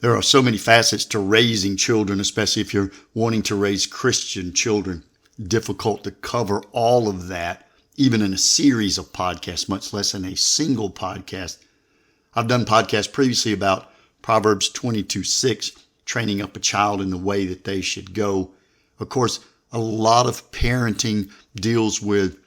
There are so many facets to raising children, especially if you're wanting to raise Christian children. Difficult to cover all of that, even in a series of podcasts, much less in a single podcast. I've done podcasts previously about Proverbs 22:6, training up a child in the way that they should go. Of course, a lot of parenting deals with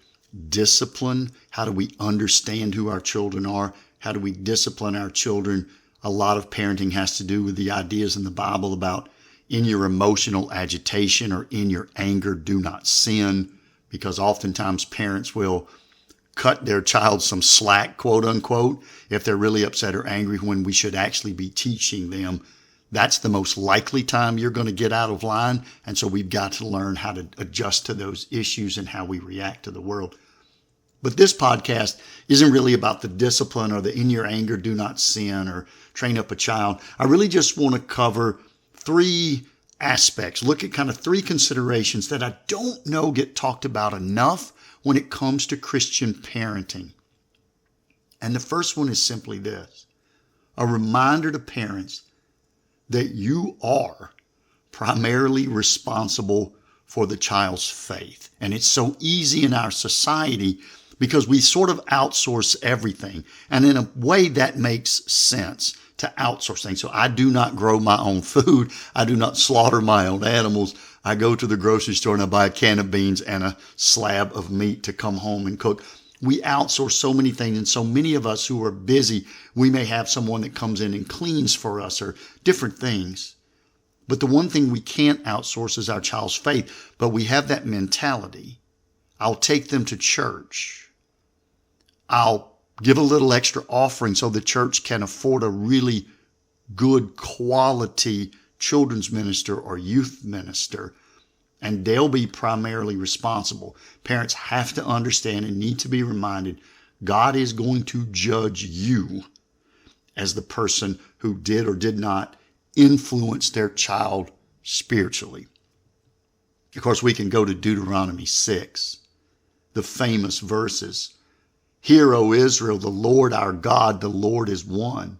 discipline. How do we understand who our children are? How do we discipline our children? A lot of parenting has to do with the ideas in the Bible about in your emotional agitation or in your anger, do not sin, because oftentimes parents will cut their child some slack, quote unquote, if they're really upset or angry, when we should actually be teaching them. That's the most likely time you're going to get out of line. And so we've got to learn how to adjust to those issues and how we react to the world. But this podcast isn't really about the discipline or the in your anger, do not sin or train up a child. I really just want to cover three aspects, look at kind of three considerations that I don't know get talked about enough when it comes to Christian parenting. And the first one is simply this: a reminder to parents that you are primarily responsible for the child's faith. And it's so easy in our society because we sort of outsource everything. And in a way that makes sense to outsource things. So I do not grow my own food. I do not slaughter my own animals. I go to the grocery store and I buy a can of beans and a slab of meat to come home and cook. We outsource so many things, and so many of us who are busy, we may have someone that comes in and cleans for us or different things. But the one thing we can't outsource is our child's faith. But we have that mentality. I'll take them to church. I'll give a little extra offering so the church can afford a really good quality children's minister or youth minister, and they'll be primarily responsible. Parents have to understand and need to be reminded God is going to judge you as the person who did or did not influence their child spiritually. Of course, we can go to Deuteronomy 6, the famous verses. Hear, O Israel, the Lord our God, the Lord is one.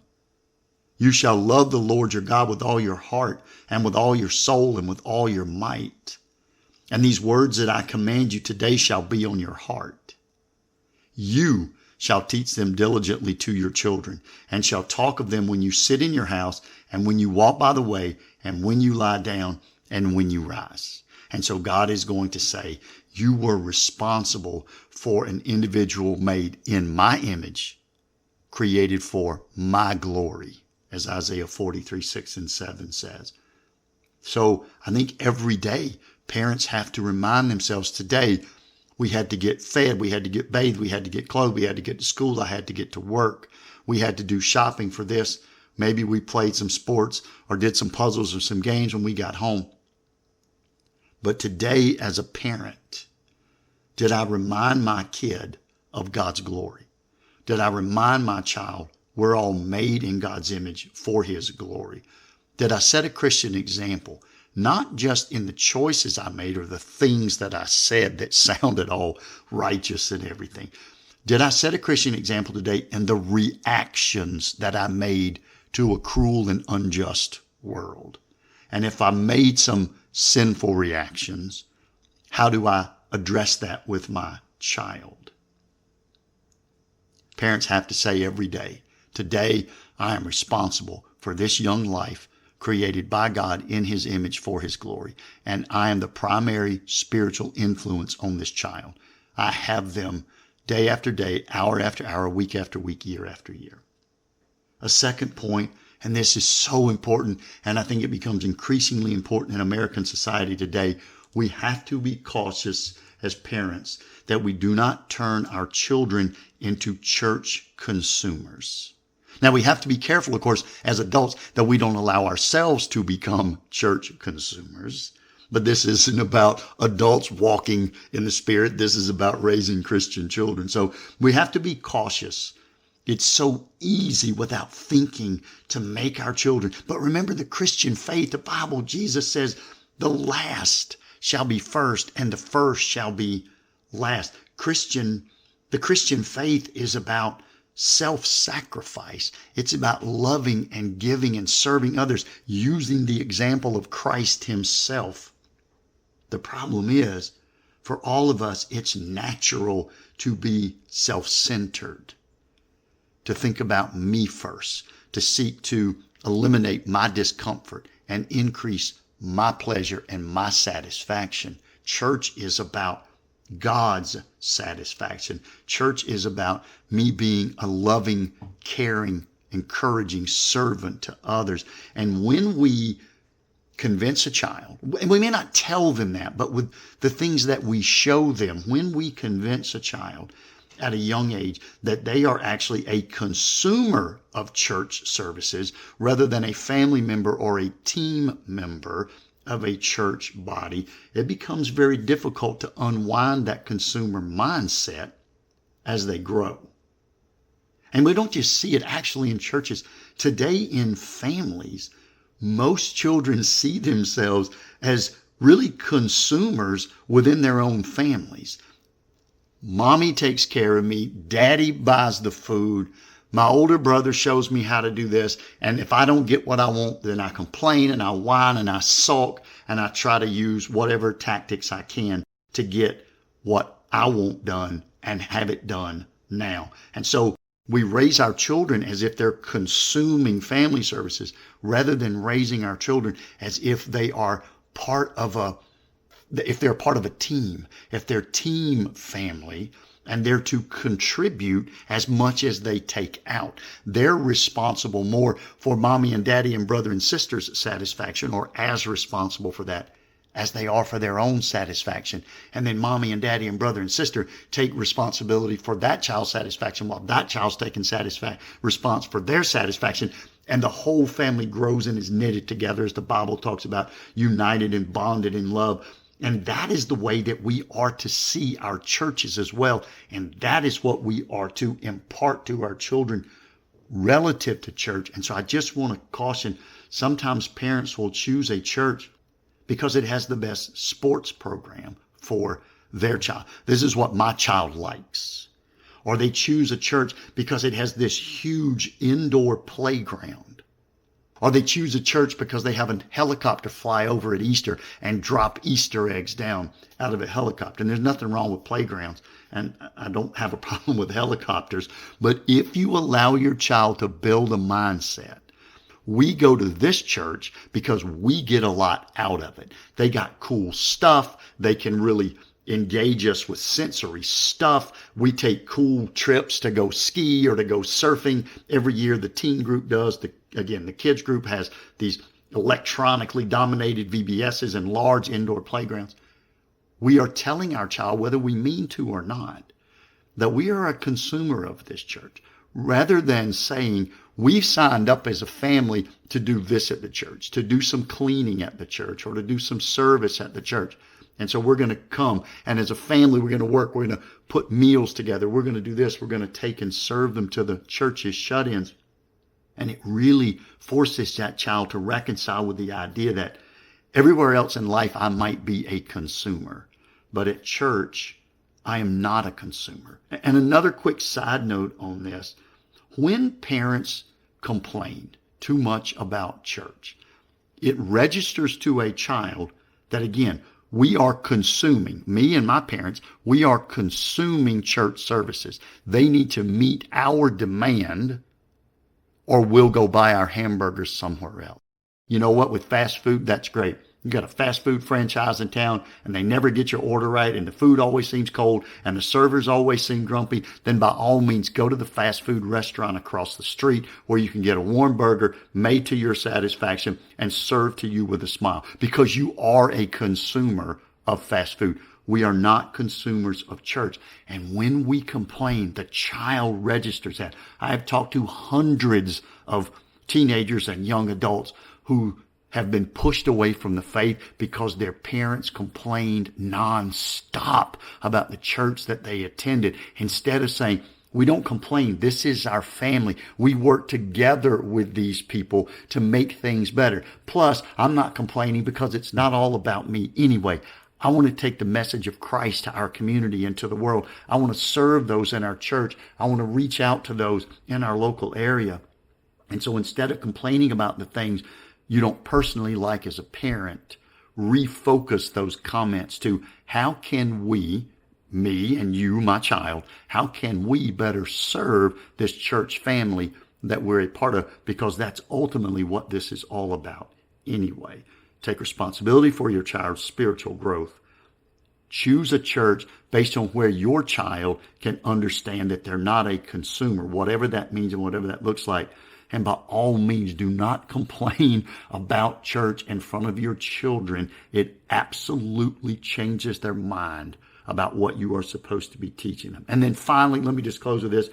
You shall love the Lord your God with all your heart and with all your soul and with all your might. And these words that I command you today shall be on your heart. You shall teach them diligently to your children, and shall talk of them when you sit in your house, and when you walk by the way, and when you lie down, and when you rise. And so God is going to say, you were responsible for an individual made in my image, created for my glory, as Isaiah 43:6-7 says. So I think every day parents have to remind themselves, today we had to get fed, we had to get bathed, we had to get clothed, we had to get to school, I had to get to work, we had to do shopping for this. Maybe we played some sports or did some puzzles or some games when we got home. But today, as a parent, did I remind my kid of God's glory? Did I remind my child we're all made in God's image for his glory? Did I set a Christian example, not just in the choices I made or the things that I said that sounded all righteous and everything? Did I set a Christian example today in the reactions that I made to a cruel and unjust world? And if I made some sinful reactions, how do I address that with my child? Parents have to say every day, today I am responsible for this young life created by God in his image for his glory. And I am the primary spiritual influence on this child. I have them day after day, hour after hour, week after week, year after year. A second point, and this is so important, and I think it becomes increasingly important in American society today, we have to be cautious as parents that we do not turn our children into church consumers. Now, we have to be careful, of course, as adults, that we don't allow ourselves to become church consumers. But this isn't about adults walking in the Spirit. This is about raising Christian children. So we have to be cautious. It's so easy without thinking to make our children. But remember the Christian faith, the Bible, Jesus says, the last shall be first and the first shall be last. The Christian faith is about self-sacrifice. It's about loving and giving and serving others using the example of Christ himself. The problem is, for all of us, it's natural to be self-centered, to think about me first, to seek to eliminate my discomfort and increase my pleasure and my satisfaction. Church is about God's satisfaction. Church is about me being a loving, caring, encouraging servant to others. And when we convince a child, and we may not tell them that, but with the things that we show them, when we convince a child at a young age that they are actually a consumer of church services rather than a family member or a team member of a church body, it becomes very difficult to unwind that consumer mindset as they grow. And we don't just see it actually in churches. Today in families, most children see themselves as really consumers within their own families. Mommy takes care of me. Daddy buys the food. My older brother shows me how to do this. And if I don't get what I want, then I complain and I whine and I sulk and I try to use whatever tactics I can to get what I want done and have it done now. And so we raise our children as if they're consuming family services rather than raising our children as if they are part of if they're part of a team, if they're team family, and they're to contribute as much as they take out. They're responsible more for mommy and daddy and brother and sister's satisfaction, or as responsible for that as they are for their own satisfaction. And then mommy and daddy and brother and sister take responsibility for that child's satisfaction while that child's taking response for their satisfaction. And the whole family grows and is knitted together, as the Bible talks about, united and bonded in love. And that is the way that we are to see our churches as well. And that is what we are to impart to our children relative to church. And so I just want to caution, sometimes parents will choose a church because it has the best sports program for their child. This is what my child likes. Or they choose a church because it has this huge indoor playground. Or they choose a church because they have a helicopter fly over at Easter and drop Easter eggs down out of a helicopter. And there's nothing wrong with playgrounds. And I don't have a problem with helicopters. But if you allow your child to build a mindset, we go to this church because we get a lot out of it. They got cool stuff. They can really engage us with sensory stuff. We take cool trips to go ski or to go surfing. Every year the teen group does. The kids group has these electronically dominated VBSs and large indoor playgrounds. We are telling our child, whether we mean to or not, that we are a consumer of this church, rather than saying we signed up as a family to do this at the church, to do some cleaning at the church, or to do some service at the church. And so we're going to come, and as a family, we're going to work. We're going to put meals together. We're going to do this. We're going to take and serve them to the church's shut-ins. And it really forces that child to reconcile with the idea that everywhere else in life, I might be a consumer. But at church, I am not a consumer. And another quick side note on this, when parents complain too much about church, it registers to a child that, again, we are consuming, me and my parents, we are consuming church services. They need to meet our demand, or we'll go buy our hamburgers somewhere else. You know what? With fast food, that's great. You got a fast food franchise in town and they never get your order right and the food always seems cold and the servers always seem grumpy, then by all means go to the fast food restaurant across the street where you can get a warm burger made to your satisfaction and served to you with a smile, because you are a consumer of fast food. We are not consumers of church. And when we complain, the child registers that. I have talked to hundreds of teenagers and young adults who have been pushed away from the faith because their parents complained nonstop about the church that they attended. Instead of saying, we don't complain, this is our family. We work together with these people to make things better. Plus, I'm not complaining because it's not all about me anyway. I want to take the message of Christ to our community and to the world. I want to serve those in our church. I want to reach out to those in our local area. And so instead of complaining about the things you don't personally like as a parent, refocus those comments to how can we, me and you, my child, how can we better serve this church family that we're a part of? Because that's ultimately what this is all about anyway. Take responsibility for your child's spiritual growth. Choose a church based on where your child can understand that they're not a consumer, whatever that means and whatever that looks like. And by all means, do not complain about church in front of your children. It absolutely changes their mind about what you are supposed to be teaching them. And then finally, let me just close with this.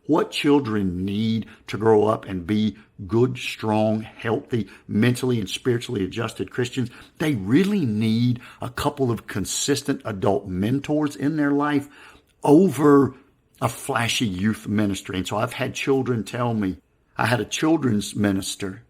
What children need to grow up and be good, strong, healthy, mentally and spiritually adjusted Christians, they really need a couple of consistent adult mentors in their life over a flashy youth ministry. And so I've had children tell me, I had a children's minister,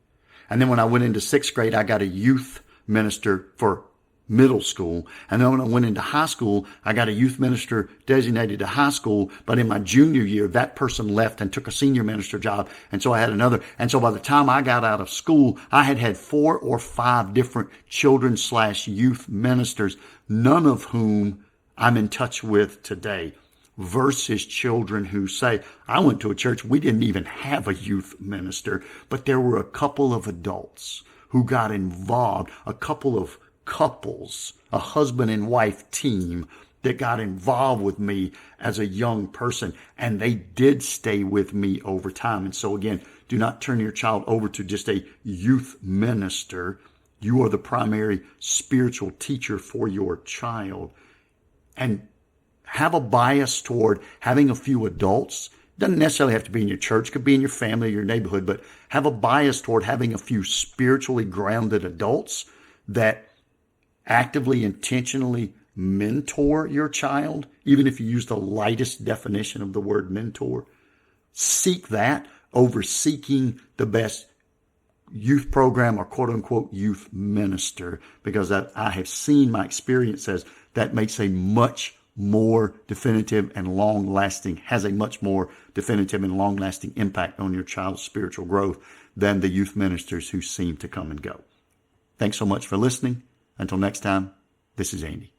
and then when I went into 6th grade, I got a youth minister for middle school. And then when I went into high school, I got a youth minister designated to high school. But in my junior year, that person left and took a senior minister job. And so I had another. And so by the time I got out of school, I had 4 or 5 different children/youth ministers, none of whom I'm in touch with today, versus children who say, I went to a church, we didn't even have a youth minister, but there were a couple of adults who got involved, a couple of couples, a husband and wife team that got involved with me as a young person, and they did stay with me over time. And so again, do not turn your child over to just a youth minister. You are the primary spiritual teacher for your child. And have a bias toward having a few adults. Doesn't necessarily have to be in your church, could be in your family or your neighborhood, but have a bias toward having a few spiritually grounded adults that actively, intentionally mentor your child, even if you use the lightest definition of the word mentor. Seek that over seeking the best youth program or quote unquote youth minister, because I have seen, my experience says that makes a much more definitive and long-lasting, has a much more definitive and long-lasting impact on your child's spiritual growth than the youth ministers who seem to come and go. Thanks so much for listening. Until next time, this is Andy.